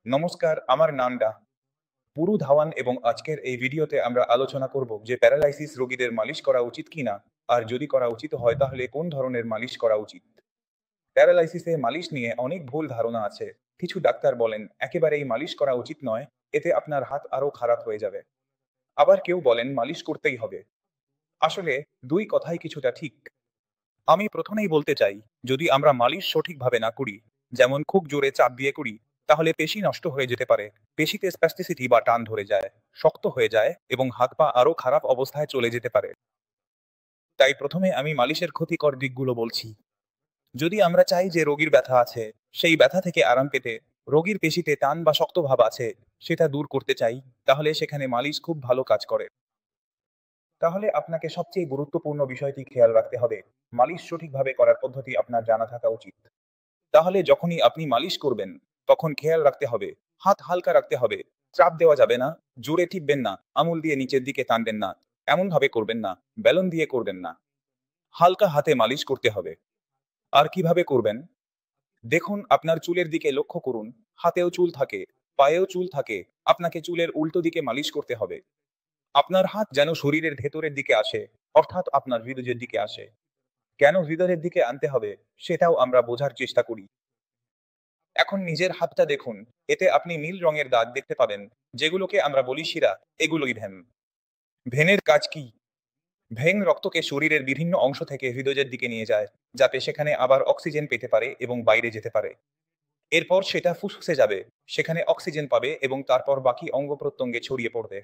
নমস্কার, আমার নাম পুরু ধাওয়ান এবং আজকের এই ভিডিওতে আমরা আলোচনা করব যে প্যারালাইসিস রোগীদের মালিশ করা উচিত কিনা, আর যদি করা উচিত হয় তাহলে কোন ধরনের মালিশ করা উচিত। প্যারালাইসিসে মালিশ নিয়ে অনেক ভুল ধারণা আছে। কিছু ডাক্তার বলেন একেবারেই মালিশ করা উচিত নয়, এতে আপনার হাত আরো খারাপ হয়ে যাবে। আবার কেউ বলেন মালিশ করতেই হবে। আসলে দুই কথাই কিছুটা ঠিক। আমি প্রথমেই বলতে চাই, যদি আমরা মালিশ সঠিকভাবে না করি, যেমন খুব জোরে চাপ দিয়ে করি, তাহলে পেশি নষ্ট হয়ে যেতে পারে। পেশিতে স্প্যাস্টিসিটি বা টান ধরে যায়, শক্ত হয়ে যায় এবং হাত পা আরো খারাপ অবস্থায় চলে যেতে পারে। তাই প্রথমে আমি মালিশের ক্ষতিকর দিকগুলো বলছি। যদি আমরা চাই যে রোগীর ব্যথা আছে, সেই ব্যথা থেকে আরাম পেতে, রোগীর পেশিতে টান বা শক্ত ভাব আছে, সেটা দূর করতে চাই, তাহলে সেখানে মালিশ খুব ভালো কাজ করে। তাহলে আপনাকে সবচেয়ে গুরুত্বপূর্ণ বিষয়টি খেয়াল রাখতে হবে, মালিশ সঠিকভাবে করার পদ্ধতি আপনার জানা থাকা উচিত। তাহলে যখনই আপনি মালিশ করবেন, তখন খেয়াল রাখতে হবে, হাত হালকা রাখতে হবে, চাপ দেওয়া যাবে না, জোরে টিপবেন না, আঙুল দিয়ে নিচের দিকে টানবেন না, এমন ভাবে করবেন না, বেলুন দিয়ে করবেন না। হালকা হাতে মালিশ করতে হবে। আর কিভাবে করবেন? দেখুন, আপনার চুলের দিকে লক্ষ্য করুন। হাতেও চুল থাকে, পায়েও চুল থাকে। আপনাকে চুলের উল্টো দিকে মালিশ করতে হবে। আপনার হাত যেন শরীরের ভেতরের দিকে আসে, অর্থাৎ আপনার হৃদয়ের দিকে আসে। কেন হৃদয়ের দিকে আনতে হবে, সেটাও আমরা বোঝার চেষ্টা করি। এখন নিজের হাতটা দেখুন। এতে আপনি নীল রঙের দাগ দেখতে পাবেন, যেগুলোকে আমরা বলি শিরা। এগুলোই ভেন। ভেনের কাজ কি? ভেন রক্তকে শরীরের বিভিন্ন অংশ থেকে হৃদয়ের দিকে নিয়ে যায়, যাতে সেখানে আবার অক্সিজেন পেতে পারে এবং বাইরে যেতে পারে। এরপর সেটা ফুসফুসে যাবে, সেখানে অক্সিজেন পাবে এবং তারপর বাকি অঙ্গ প্রত্যঙ্গে ছড়িয়ে পড়বে।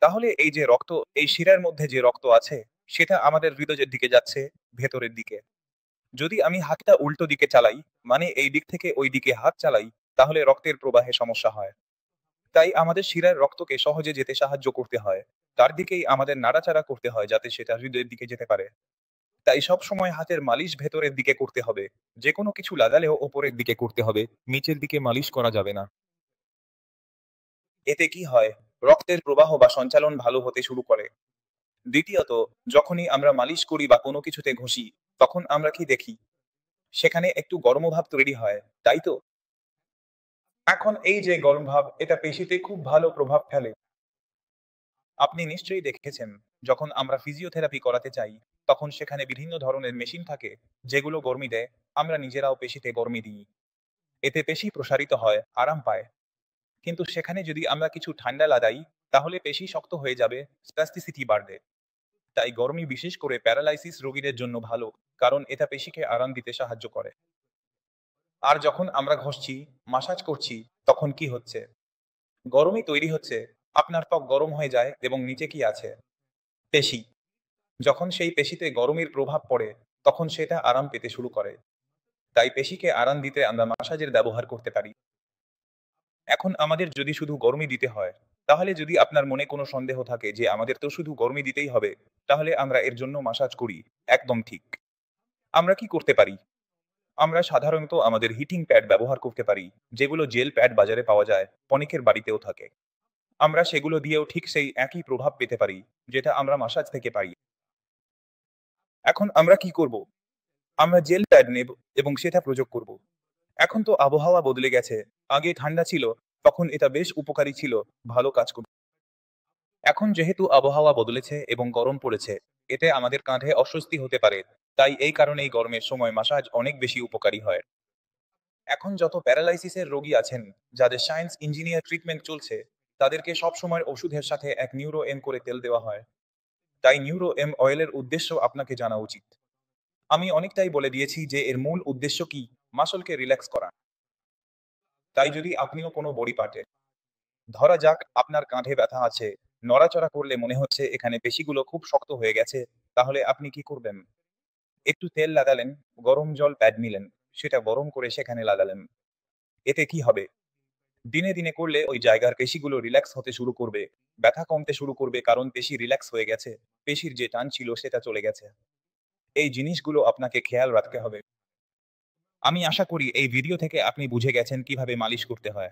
তাহলে এই যে রক্ত, এই শিরার মধ্যে যে রক্ত আছে, সেটা আমাদের হৃদয়ের দিকে যাচ্ছে, ভেতরের দিকে। যদি আমি হাতটা উল্টো দিকে চালাই, মানে এই দিক থেকে ওই দিকে হাত চালাই, তাহলে রক্তের প্রবাহে সমস্যা হয়। তাই আমাদের শিরার রক্তকে সহজে যেতে সাহায্য করতে হয়। তার দিকেই আমাদের নাড়াচাড়া করতে হয়, যাতে সেটা হৃদয়ের দিকে যেতে পারে। তাই সব সময় হাতের মালিশ ভেতরের দিকে করতে হবে। যে কোনো কিছু লাগালেও ওপরের দিকে করতে হবে, নিচের দিকে মালিশ করা যাবে না। এতে কি হয়? রক্তের প্রবাহ বা সঞ্চালন ভালো হতে শুরু করে। দ্বিতীয়ত, যখনই আমরা মালিশ করি বা কোনো কিছুতে ঘষি, তখন আমরা কি দেখি? সেখানে একটু গরম ভাব তৈরি হয়, তাই তো? এখন এই যে গরম ভাব, এটা পেশিতে খুব ভালো প্রভাব ফেলে। আপনি নিশ্চয়ই দেখেছেন, যখন আমরা ফিজিওথেরাপি করাতে চাই, তখন সেখানে বিভিন্ন ধরনের মেশিন থাকে, যেগুলো গরমি দেয়। আমরা নিজেরাও পেশিতে গরমি দিই। এতে পেশি প্রসারিত হয়, আরাম পায়। কিন্তু সেখানে যদি আমরা কিছু ঠান্ডা লাগাই, তাহলে পেশি শক্ত হয়ে যাবে, স্প্যাস্টিসিটি বাড়বে। তাই গরমি বিশেষ করে প্যারালাইসিস রোগীদের জন্য ভালো, কারণ এটা পেশিকে আরাম দিতে সাহায্য করে। আর যখন আমরা ঘষছি, মাসাজ করছি, তখন কি হচ্ছে? গরমই তৈরি হচ্ছে। আপনার ত্বক গরম হয়ে যায় এবং নিচে কি আছে? পেশি। যখন সেই পেশিতে গরমের প্রভাব পড়ে, তখন সেটা আরাম পেতে শুরু করে। তাই পেশিকে আরাম দিতে আমরা মাসাজের ব্যবহার করতে পারি। এখন আমাদের যদি শুধু গরমই দিতে হয়, তাহলে যদি আপনার মনে কোনো সন্দেহ থাকে যে আমাদের তো শুধু গরমই দিতেই হবে, তাহলে আমরা এর জন্য মাসাজ করি। একদম ঠিক। আমরা কি করতে পারি? আমরা সাধারণত আমাদের হিটিং প্যাড ব্যবহার করতে পারি, যেগুলো জেল প্যাড বাজারে পাওয়া যায়, অনেকের বাড়িতেও থাকে। আমরা সেগুলো দিয়েও ঠিক সেই একই প্রভাব পেতে পারি, যেটা আমরা মাসাজ থেকে পাই। এখন আমরা কি করব? আমরা জেল প্যাড নেব এবং সেটা প্রয়োগ করব। এখন তো আবহাওয়া বদলে গেছে। আগে ঠান্ডা ছিল, তখন এটা বেশ উপকারী ছিল, ভালো কাজ করত। এখন যেহেতু আবহাওয়া বদলেছে এবং গরম পড়েছে, এতে আমাদের কাঁধে অস্বস্তি হতে পারে। তাই এই কারণেই গরমের সময় মাসাজ অনেক বেশি উপকারী হয়। এখন যত প্যারালাইসিসের রোগী আছেন, যাদের সায়েন্স ইঞ্জিনিয়ার ট্রিটমেন্ট চলছে, তাদেরকে সব সময় ওষুধের সাথে এক নিউরো এম করে তেল দেওয়া হয়। তাই নিউরো এম অয়েলের উদ্দেশ্য আপনাকে জানা উচিত। আমি অনেকটাই বলে দিয়েছি যে এর মূল উদ্দেশ্য কি, মাসলকে রিল্যাক্স করা। তাই যদি আপনিও কোনো বডি পার্টে, ধরা যাক আপনার কাঁধে ব্যথা আছে, নড়াচড়া করলে মনে হচ্ছে এখানে পেশিগুলো খুব শক্ত হয়ে গেছে, তাহলে আপনি কি করবেন? একটু তেল লাগালেন, গরম জল প্যাড নিলেন, সেটা গরম করে সেখানে লাগালেন। এতে কি হবে? দিনে দিনে করলে ওই জায়গার পেশিগুলো রিল্যাক্স হতে শুরু করবে, ব্যথা কমতে শুরু করবে, কারণ পেশি রিল্যাক্স হয়ে গেছে, পেশির যে টান ছিল সেটা চলে গেছে। এই জিনিসগুলো আপনাকে খেয়াল রাখতে হবে। আমি আশা করি এই ভিডিও থেকে আপনি বুঝে গেছেন কিভাবে মালিশ করতে হয়।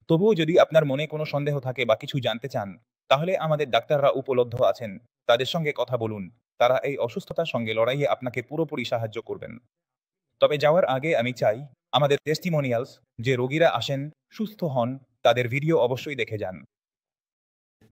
তবুও যদি আপনার মনে কোনো সন্দেহ থাকে বা কিছু জানতে চান, তাহলে আমাদের ডাক্তাররা উপলব্ধ আছেন। তাদের সঙ্গে কথা বলুন। তারা এই অসুস্থতার সঙ্গে লড়াইয়ে আপনাকে পুরোপুরি সাহায্য করবেন। তবে যাওয়ার আগে আমি চাই, আমাদের টেস্টিমোনিয়ালস, যে রোগীরা আসেন সুস্থ হন তাদের ভিডিও অবশ্যই দেখে যান।